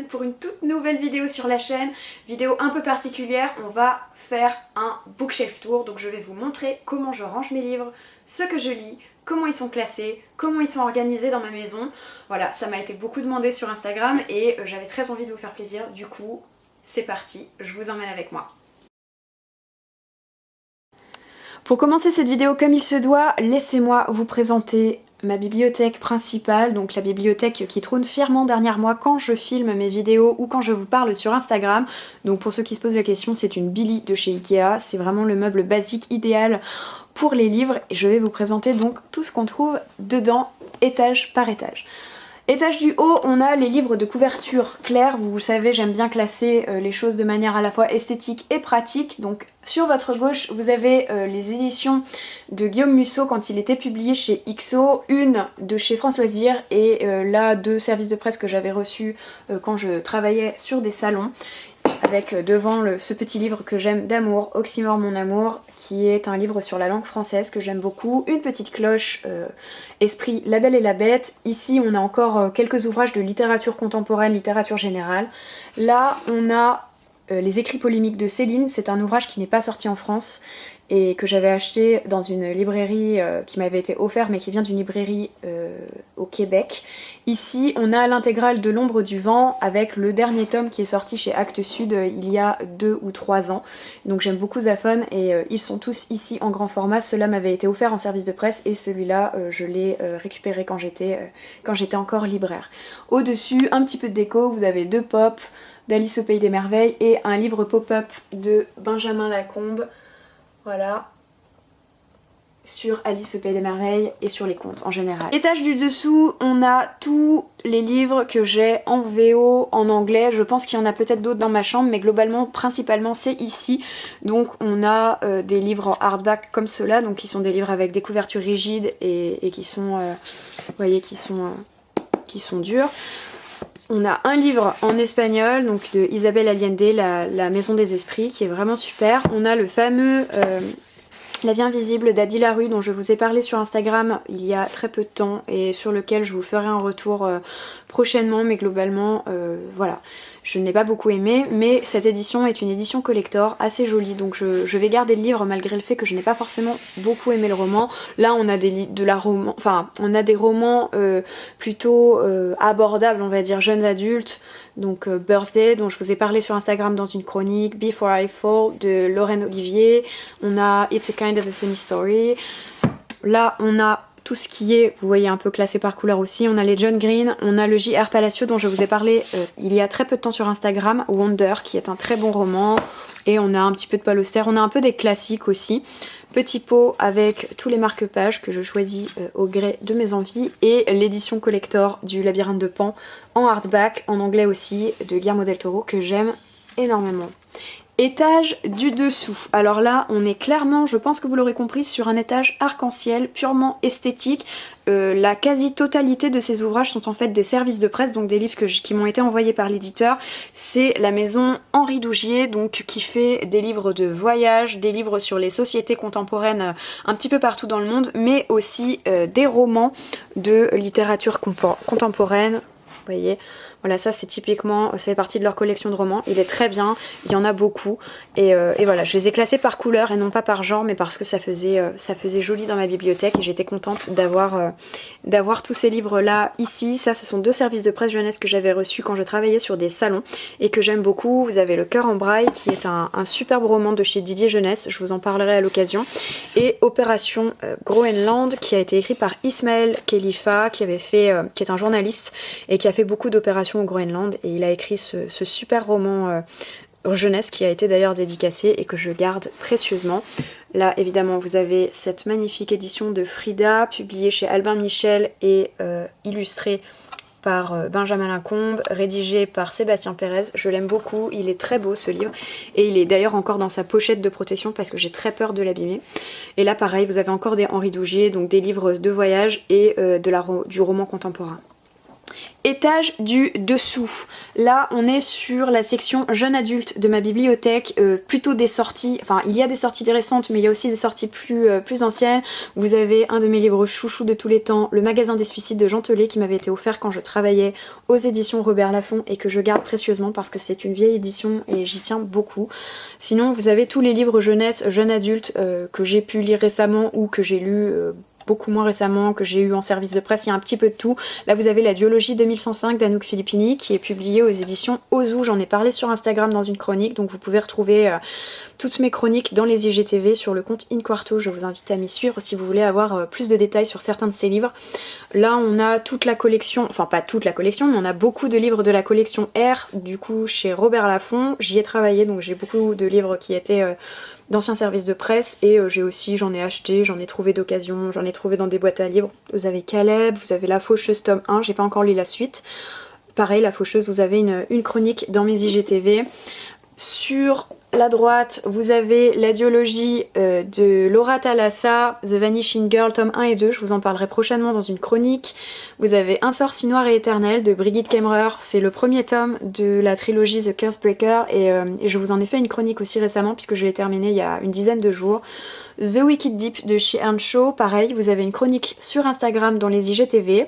pour une toute nouvelle vidéo sur la chaîne. Vidéo un peu particulière, on va faire un bookshelf tour. Donc je vais vous montrer comment je range mes livres, ce que je lis, comment ils sont classés, comment ils sont organisés dans ma maison. Voilà, ça m'a été beaucoup demandé sur Instagram et j'avais très envie de vous faire plaisir. Du coup, c'est parti, je vous emmène avec moi. Pour commencer cette vidéo comme il se doit, laissez-moi vous présenter ma bibliothèque principale, donc la bibliothèque qui trône fièrement derrière moi quand je filme mes vidéos ou quand je vous parle sur Instagram. Donc pour ceux qui se posent la question, c'est une Billy de chez Ikea, c'est vraiment le meuble basique idéal pour les livres et je vais vous présenter donc tout ce qu'on trouve dedans, étage par étage. Étage du haut, on a les livres de couverture claire. Vous savez, j'aime bien classer les choses de manière à la fois esthétique et pratique. Donc sur votre gauche, vous avez les éditions de Guillaume Musso quand il était publié chez XO, une de chez France Loisirs et là deux services de presse que j'avais reçus quand je travaillais sur des salons. Avec devant ce petit livre que j'aime d'amour, Oxymore mon amour, qui est un livre sur la langue française que j'aime beaucoup. Une petite cloche, Esprit La Belle et la Bête. Ici on a encore quelques ouvrages de littérature contemporaine, littérature générale. Là on a les écrits polémiques de Céline, c'est un ouvrage qui n'est pas sorti en France et que j'avais acheté dans une librairie qui m'avait été offert mais qui vient d'une librairie au Québec. Ici on a l'intégrale de L'Ombre du Vent avec le dernier tome qui est sorti chez Actes Sud il y a 2 ou 3 ans. Donc j'aime beaucoup Zaphone et ils sont tous ici en grand format. Cela m'avait été offert en service de presse et celui-là je l'ai récupéré quand j'étais encore libraire. Au-dessus, un petit peu de déco, vous avez 2 pop d'Alice au Pays des Merveilles et un livre pop-up de Benjamin Lacombe. Voilà, sur Alice au Pays des Merveilles et sur les contes en général. Étage du dessous, on a tous les livres que j'ai en VO, en anglais. Je pense qu'il y en a peut-être d'autres dans ma chambre, mais globalement, principalement, c'est ici. Donc on a des livres en hardback comme ceux-là, donc qui sont des livres avec des couvertures rigides et qui sont, vous voyez, qui sont durs. On a un livre en espagnol, donc de Isabelle Allende, la Maison des Esprits, qui est vraiment super. On a le fameux La Vie Invisible d'Adi Larue, dont je vous ai parlé sur Instagram il y a très peu de temps, et sur lequel je vous ferai un retour prochainement, mais globalement, voilà. Je ne l'ai pas beaucoup aimé, mais cette édition est une édition collector assez jolie, donc je vais garder le livre malgré le fait que je n'ai pas forcément beaucoup aimé le roman. Là on a des romans plutôt abordables, on va dire jeunes adultes, donc Birthday dont je vous ai parlé sur Instagram dans une chronique, Before I Fall de Lorraine Olivier, on a It's a Kind of a Funny Story. Là on a tout ce qui est, vous voyez, un peu classé par couleur aussi. On a les John Green, on a le J.R. Palacio dont je vous ai parlé il y a très peu de temps sur Instagram, Wonder, qui est un très bon roman, et on a un petit peu de Paul Auster, on a un peu des classiques aussi. Petit pot avec tous les marque-pages que je choisis au gré de mes envies, et l'édition collector du Labyrinthe de Pan en hardback, en anglais aussi, de Guillermo del Toro, que j'aime énormément. Étage du dessous. Alors là, on est clairement, je pense que vous l'aurez compris, sur un étage arc-en-ciel, purement esthétique. La quasi-totalité de ces ouvrages sont en fait des services de presse, donc des livres qui m'ont été envoyés par l'éditeur. C'est la maison Henri Dougier, donc qui fait des livres de voyage, des livres sur les sociétés contemporaines un petit peu partout dans le monde, mais aussi des romans de littérature contemporaine. Vous voyez, voilà, ça c'est typiquement, ça fait partie de leur collection de romans, il est très bien, il y en a beaucoup, et voilà, je les ai classés par couleur et non pas par genre, mais parce que ça faisait joli dans ma bibliothèque, et j'étais contente d'avoir tous ces livres là ici. Ça, ce sont 2 services de presse jeunesse que j'avais reçus quand je travaillais sur des salons, et que j'aime beaucoup. Vous avez Le Cœur en Braille, qui est un superbe roman de chez Didier Jeunesse, je vous en parlerai à l'occasion, et Opération Groenland, qui a été écrit par Ismaël Khalifa, qui est un journaliste, et qui a fait beaucoup d'opérations au Groenland, et il a écrit ce super roman jeunesse qui a été d'ailleurs dédicacé et que je garde précieusement. Là évidemment vous avez cette magnifique édition de Frida publiée chez Albin Michel et illustrée par Benjamin Lacombe, rédigé par Sébastien Pérez. Je l'aime beaucoup, il est très beau ce livre, et il est d'ailleurs encore dans sa pochette de protection parce que j'ai très peur de l'abîmer. Et là pareil, vous avez encore des Henri Dougier, donc des livres de voyage et du roman contemporain. Étage du dessous. Là on est sur la section jeune adulte de ma bibliothèque, plutôt des sorties, enfin il y a des sorties récentes mais il y a aussi des sorties plus anciennes. Vous avez un de mes livres chouchous de tous les temps, Le magasin des suicides de Jean Telet, qui m'avait été offert quand je travaillais aux éditions Robert Laffont et que je garde précieusement parce que c'est une vieille édition et j'y tiens beaucoup. Sinon vous avez tous les livres jeunesse, jeune adulte que j'ai pu lire récemment ou que j'ai lu beaucoup moins récemment, que j'ai eu en service de presse, il y a un petit peu de tout. Là vous avez la duologie 2105 d'Anouk Filippini qui est publiée aux éditions Ozu, j'en ai parlé sur Instagram dans une chronique, donc vous pouvez retrouver toutes mes chroniques dans les IGTV sur le compte InQuarto, je vous invite à m'y suivre si vous voulez avoir plus de détails sur certains de ces livres. Là on a toute la collection, enfin pas toute la collection, mais on a beaucoup de livres de la collection R, du coup chez Robert Laffont, j'y ai travaillé donc j'ai beaucoup de livres qui étaient d'anciens services de presse et j'en ai acheté, j'en ai trouvé d'occasion, j'en ai trouvé dans des boîtes à livres. Vous avez Caleb, vous avez La Faucheuse tome 1, j'ai pas encore lu la suite. Pareil, La Faucheuse, vous avez une chronique dans mes IGTV. Sur la droite, vous avez la duologie de Laura Thalassa, The Vanishing Girl, tome 1 et 2, je vous en parlerai prochainement dans une chronique. Vous avez Un sort si noir et éternel de Brigitte Kemmerer, c'est le premier tome de la trilogie The Cursebreaker et je vous en ai fait une chronique aussi récemment puisque je l'ai terminé il y a une dizaine de jours. The Wicked Deep de She Earnshaw, pareil, vous avez une chronique sur Instagram dans les IGTV.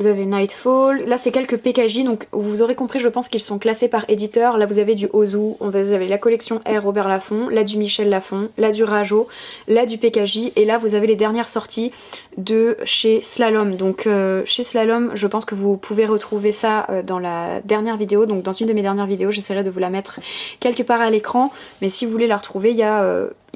Vous avez Nightfall, là c'est quelques PKJ, donc vous aurez compris, je pense qu'ils sont classés par éditeur. Là vous avez du Ozu, vous avez la collection R Robert Laffont, là du Michel Laffont, là du Rajo, là du PKJ, et là vous avez les dernières sorties de chez Slalom. Donc chez Slalom, je pense que vous pouvez retrouver ça dans la dernière vidéo, donc dans une de mes dernières vidéos, j'essaierai de vous la mettre quelque part à l'écran, mais si vous voulez la retrouver, il y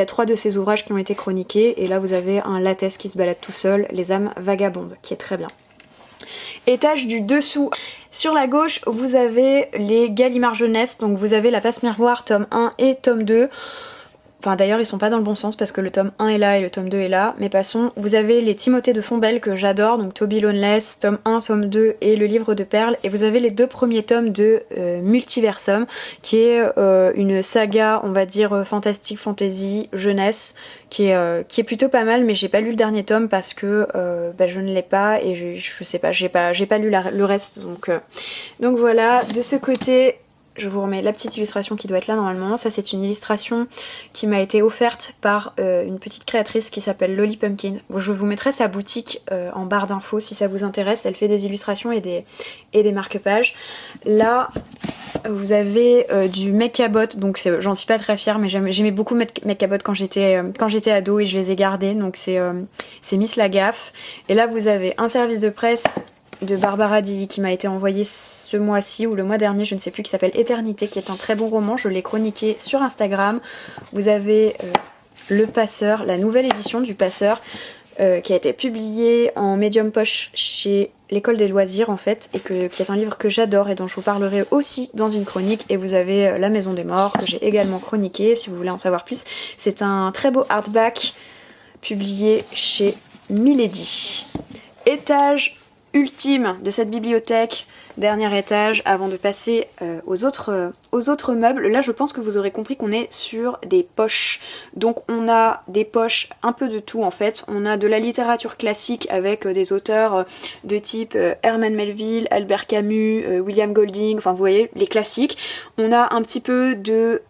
a 3 de ces ouvrages qui ont été chroniqués, et là vous avez un Lattès qui se balade tout seul, Les âmes vagabondes, qui est très bien. Étage du dessous. Sur la gauche, vous avez les Gallimard Jeunesse, donc vous avez La Passe Miroir, tome 1 et tome 2. Enfin d'ailleurs ils sont pas dans le bon sens parce que le tome 1 est là et le tome 2 est là, mais passons. Vous avez les Timothée de Fontbelle que j'adore, donc Toby Loneless, tome 1, tome 2 et le livre de Perles, et vous avez les 2 premiers tomes de Multiversum, qui est une saga, on va dire fantastique, fantasy, jeunesse, qui est plutôt pas mal, mais j'ai pas lu le dernier tome parce que je ne l'ai pas et je sais pas, j'ai pas lu le reste, donc voilà. De ce côté, je vous remets la petite illustration qui doit être là normalement. Ça c'est une illustration qui m'a été offerte par une petite créatrice qui s'appelle Lolly Pumpkin. Je vous mettrai sa boutique en barre d'infos si ça vous intéresse. Elle fait des illustrations et des marque-pages. Là vous avez du Mechabot, donc j'en suis pas très fière, mais j'aimais beaucoup Mechabot quand j'étais ado et je les ai gardés, donc c'est Miss Lagaffe. Et là vous avez un service de presse de Barbara Di qui m'a été envoyé ce mois-ci ou le mois dernier, je ne sais plus, qui s'appelle Éternité, qui est un très bon roman, je l'ai chroniqué sur Instagram. Vous avez Le Passeur, la nouvelle édition du Passeur, qui a été publiée en médium poche chez l'École des loisirs en fait, et qui est un livre que j'adore et dont je vous parlerai aussi dans une chronique. Et vous avez La Maison des Morts, que j'ai également chroniqué si vous voulez en savoir plus. C'est un très beau hardback publié chez Milady. Étage ultime de cette bibliothèque, dernier étage avant de passer aux autres meubles. Là je pense que vous aurez compris qu'on est sur des poches, donc on a des poches un peu de tout en fait. On a de la littérature classique avec des auteurs de type Herman Melville, Albert Camus, William Golding, enfin vous voyez les classiques. On a un petit peu de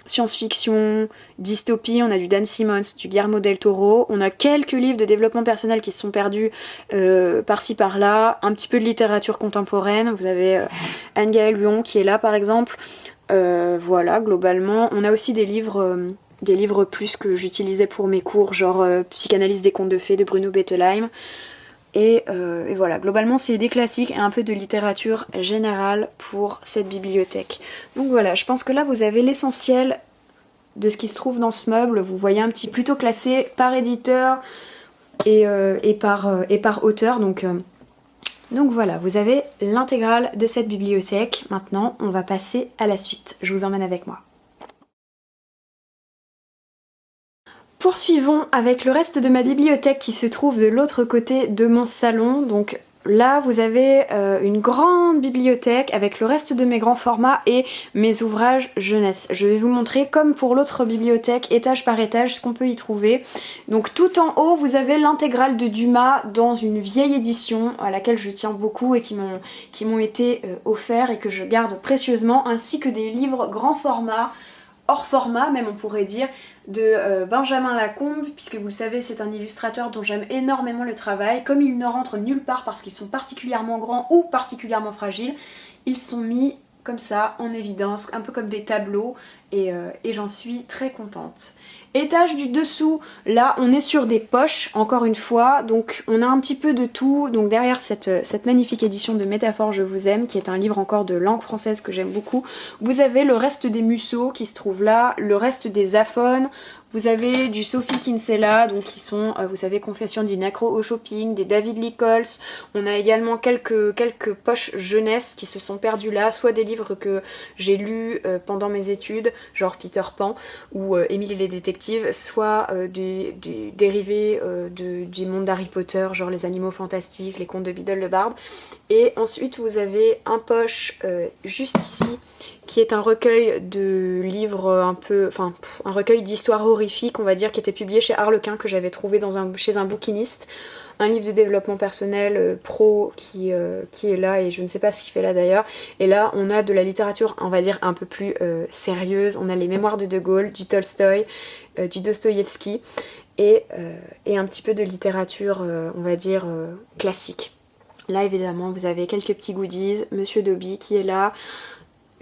science-fiction, dystopie, on a du Dan Simmons, du Guillermo del Toro, on a quelques livres de développement personnel qui se sont perdus par-ci par-là, un petit peu de littérature contemporaine, vous avez Anne-Gaëlle Huon qui est là par exemple, voilà globalement. On a aussi des livres plus que j'utilisais pour mes cours, genre Psychanalyse des contes de fées de Bruno Bettelheim. Et voilà, globalement c'est des classiques et un peu de littérature générale pour cette bibliothèque. Donc voilà, je pense que là vous avez l'essentiel de ce qui se trouve dans ce meuble. Vous voyez un petit plutôt classé par éditeur et par auteur. Donc voilà, vous avez l'intégrale de cette bibliothèque. Maintenant on va passer à la suite. Je vous emmène avec moi. Poursuivons avec le reste de ma bibliothèque qui se trouve de l'autre côté de mon salon. Donc là vous avez une grande bibliothèque avec le reste de mes grands formats et mes ouvrages jeunesse. Je vais vous montrer, comme pour l'autre bibliothèque, étage par étage, ce qu'on peut y trouver. Donc tout en haut, vous avez l'intégrale de Dumas dans une vieille édition à laquelle je tiens beaucoup et qui m'ont été offerts et que je garde précieusement, ainsi que des livres grand format, hors format même on pourrait dire, de Benjamin Lacombe, puisque vous le savez c'est un illustrateur dont j'aime énormément le travail. Comme ils ne rentrent nulle part parce qu'ils sont particulièrement grands ou particulièrement fragiles, ils sont mis comme ça en évidence, un peu comme des tableaux, et j'en suis très contente. Étage du dessous, là on est sur des poches, encore une fois, donc on a un petit peu de tout. Donc derrière cette magnifique édition de Métaphore je vous aime, qui est un livre encore de langue française que j'aime beaucoup, vous avez le reste des Musso qui se trouve là, le reste des Aphone, vous avez du Sophie Kinsella, donc qui sont, vous savez, Confession d'une accro au shopping, des David Nichols. On a également quelques poches jeunesse qui se sont perdues là, soit des livres que j'ai lus pendant mes études, genre Peter Pan ou Émile et les détectives, soit des dérivés du monde d'Harry Potter, genre les animaux fantastiques, les contes de Biddle le Barde. Et ensuite vous avez un poche juste ici, qui est un recueil de livres un recueil d'histoires horrifiques, on va dire, qui était publié chez Harlequin, que j'avais trouvé chez un bouquiniste. Un livre de développement personnel pro qui est là, et je ne sais pas ce qu'il fait là d'ailleurs. Et là, on a de la littérature, on va dire, un peu plus sérieuse. On a les mémoires de Gaulle, du Tolstoï, du Dostoïevski, et un petit peu de littérature, on va dire, classique. Là, évidemment, vous avez quelques petits goodies. Monsieur Dobby qui est là.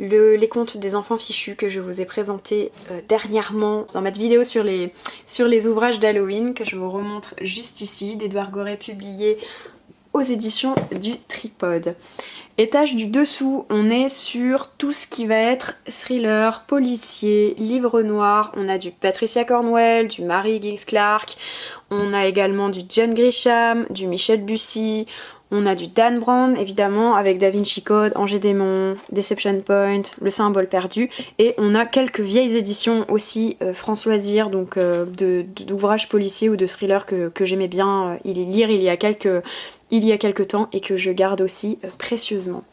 Les contes des enfants fichus que je vous ai présenté dernièrement dans ma vidéo sur les ouvrages d'Halloween, que je vous remontre juste ici, d'Edouard Gorey, publié aux éditions du Tripode. Étage du dessous, on est sur tout ce qui va être thriller, policier, livre noir. On a du Patricia Cornwell, du Mary Giggs Clark, on a également du John Grisham, du Michel Bussy. On a du Dan Brown, évidemment, avec Da Vinci Code, Angers Démon, Deception Point, Le Symbole Perdu. Et on a quelques vieilles éditions aussi, France Loisirs, donc d'ouvrages policiers ou de thrillers que j'aimais bien lire il y a quelques temps et que je garde aussi précieusement.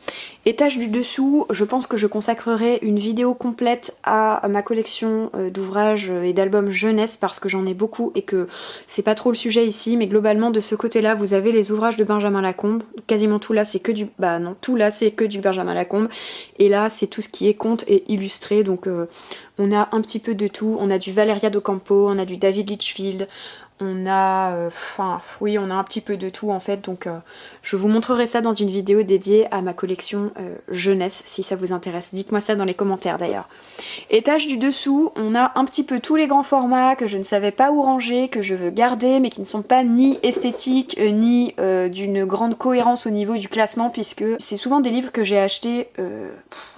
Étage du dessous, je pense que je consacrerai une vidéo complète à ma collection d'ouvrages et d'albums jeunesse, parce que j'en ai beaucoup et que c'est pas trop le sujet ici, mais globalement de ce côté-là vous avez les ouvrages de Benjamin Lacombe. Quasiment tout là c'est que du... tout là c'est que du Benjamin Lacombe, et là c'est tout ce qui est conte et illustré, donc on a un petit peu de tout. On a du Valeria Docampo, on a du David Litchfield, on a on a un petit peu de tout en fait, donc je vous montrerai ça dans une vidéo dédiée à ma collection jeunesse si ça vous intéresse. Dites-moi ça dans les commentaires d'ailleurs. Étage du dessous, on a un petit peu tous les grands formats que je ne savais pas où ranger, que je veux garder, mais qui ne sont pas ni esthétiques ni d'une grande cohérence au niveau du classement, puisque c'est souvent des livres que j'ai achetés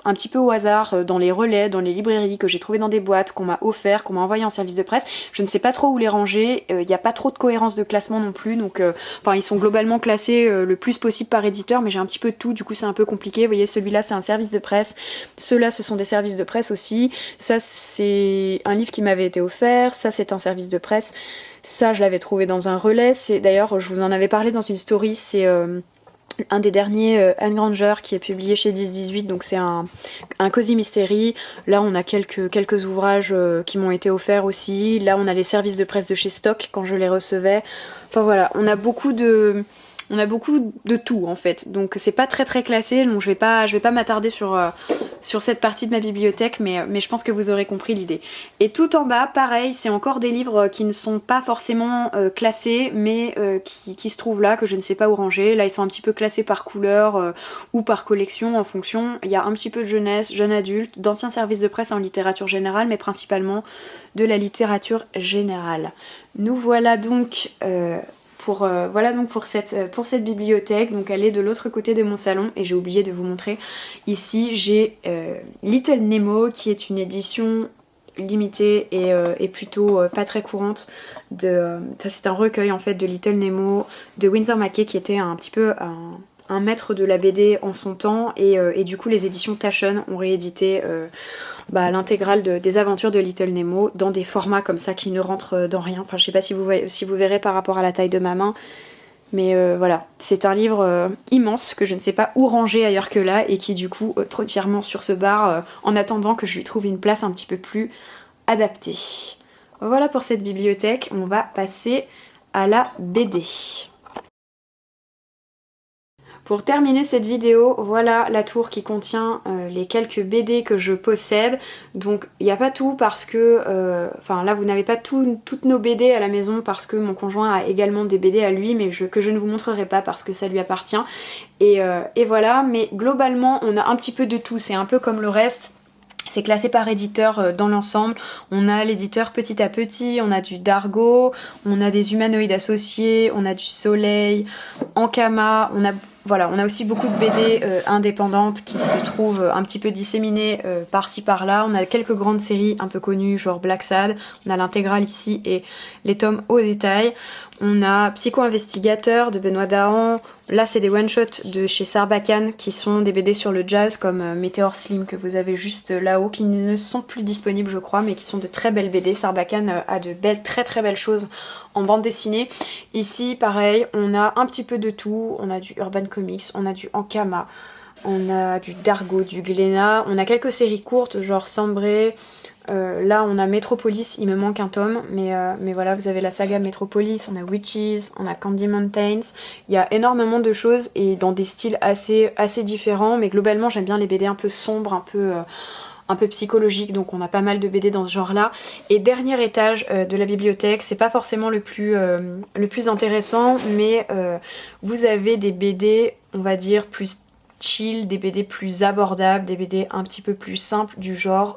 un petit peu au hasard dans les relais, dans les librairies, que j'ai trouvé dans des boîtes, qu'on m'a offert, qu'on m'a envoyé en service de presse. Je ne sais pas trop où les ranger, il n'y a pas trop de cohérence de classement non plus, donc ils sont globalement classés le plus possible par éditeur, mais j'ai un petit peu de tout, du coup c'est un peu compliqué. Vous voyez, celui-là c'est un service de presse, ceux-là ce sont des services de presse aussi, ça c'est un livre qui m'avait été offert, ça c'est un service de presse, ça je l'avais trouvé dans un relais, c'est d'ailleurs, je vous en avais parlé dans une story, c'est un des derniers Anne Granger qui est publié chez 10-18, donc c'est un Cozy Mystery. Là on a quelques ouvrages qui m'ont été offerts aussi. Là on a les services de presse de chez Stock quand je les recevais. Enfin voilà, on a beaucoup de tout en fait, donc c'est pas très très classé, donc je vais pas m'attarder sur cette partie de ma bibliothèque, mais je pense que vous aurez compris l'idée. Et tout en bas, pareil, c'est encore des livres qui ne sont pas forcément classés, mais qui se trouvent là, que je ne sais pas où ranger. Là ils sont un petit peu classés par couleur ou par collection en fonction. Il y a un petit peu de jeunesse, jeune adulte, d'anciens services de presse en littérature générale, mais principalement de la littérature générale. Nous voilà donc... pour cette bibliothèque, donc elle est de l'autre côté de mon salon et j'ai oublié de vous montrer. Ici j'ai Little Nemo, qui est une édition limitée et plutôt pas très courante. C'est un recueil en fait de Little Nemo de Winsor McCay, qui était un petit peu un maître de la BD en son temps, et du coup les éditions Taschen ont réédité l'intégrale des aventures de Little Nemo dans des formats comme ça qui ne rentrent dans rien. Enfin je sais pas si vous verrez par rapport à la taille de ma main, Mais voilà, c'est un livre immense que je ne sais pas où ranger ailleurs que là et qui du coup trône fièrement sur ce bar en attendant que je lui trouve une place un petit peu plus adaptée. Voilà pour cette bibliothèque, on va passer à la BD. Pour terminer cette vidéo, voilà la tour qui contient les quelques BD que je possède. Donc il n'y a pas tout parce que... Enfin là vous n'avez pas toutes nos BD à la maison parce que mon conjoint a également des BD à lui mais que je ne vous montrerai pas parce que ça lui appartient. Et voilà, mais globalement on a un petit peu de tout, c'est un peu comme le reste. C'est classé par éditeur dans l'ensemble. On a l'éditeur Petit à Petit, on a du Dargo, on a des humanoïdes associés, on a du Soleil, Ankama, voilà, on a aussi beaucoup de BD indépendantes qui se trouvent un petit peu disséminées par-ci par-là. On a quelques grandes séries un peu connues, genre Black Sad, on a l'intégrale ici et les tomes au détail. On a Psycho-Investigateur de Benoît Dahan. Là c'est des one-shots de chez Sarbacane qui sont des BD sur le jazz comme Météor Slim que vous avez juste là-haut, qui ne sont plus disponibles je crois mais qui sont de très belles BD. Sarbacane a de belles, très très belles choses en bande dessinée. Ici pareil, on a un petit peu de tout, on a du Urban Comics, on a du Ankama, on a du Dargo, du Glénat, on a quelques séries courtes genre Sambré. Là on a Metropolis, il me manque un tome, mais voilà, vous avez la saga Metropolis, on a Witches, on a Candy Mountains, il y a énormément de choses et dans des styles assez différents, mais globalement j'aime bien les BD un peu sombres, un peu psychologiques, donc on a pas mal de BD dans ce genre là. Et dernier étage de la bibliothèque, c'est pas forcément le plus intéressant, mais vous avez des BD, on va dire, plus chill, des BD plus abordables, des BD un petit peu plus simples du genre...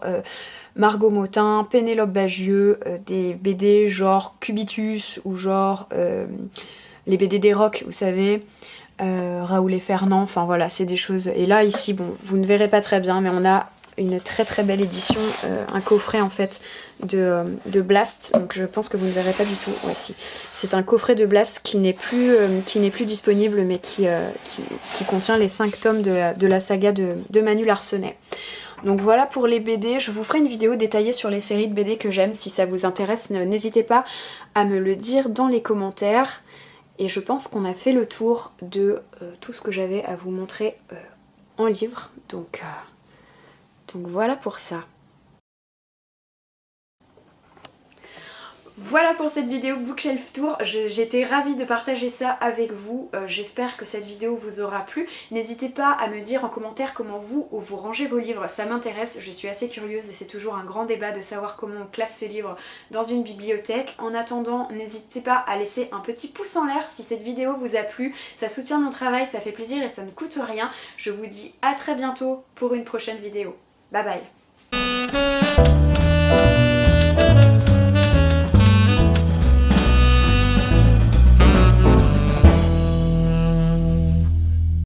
Margot Motin, Pénélope Bagieux, des BD genre Cubitus ou genre les BD des Rocs, vous savez, Raoul et Fernand, enfin voilà, c'est des choses. Et là, ici, bon, vous ne verrez pas très bien, mais on a une très très belle édition, un coffret en fait de Blast, donc je pense que vous ne verrez pas du tout. Ouais, si. C'est un coffret de Blast qui n'est plus disponible, mais qui contient les 5 tomes de la saga de Manu Larsenet. Donc voilà pour les BD, je vous ferai une vidéo détaillée sur les séries de BD que j'aime, si ça vous intéresse, n'hésitez pas à me le dire dans les commentaires. Et je pense qu'on a fait le tour de tout ce que j'avais à vous montrer en livre, donc voilà pour ça. Voilà pour cette vidéo Bookshelf Tour, j'étais ravie de partager ça avec vous, j'espère que cette vidéo vous aura plu. N'hésitez pas à me dire en commentaire comment vous rangez vos livres, ça m'intéresse, je suis assez curieuse et c'est toujours un grand débat de savoir comment on classe ses livres dans une bibliothèque. En attendant, n'hésitez pas à laisser un petit pouce en l'air si cette vidéo vous a plu, ça soutient mon travail, ça fait plaisir et ça ne coûte rien. Je vous dis à très bientôt pour une prochaine vidéo. Bye bye.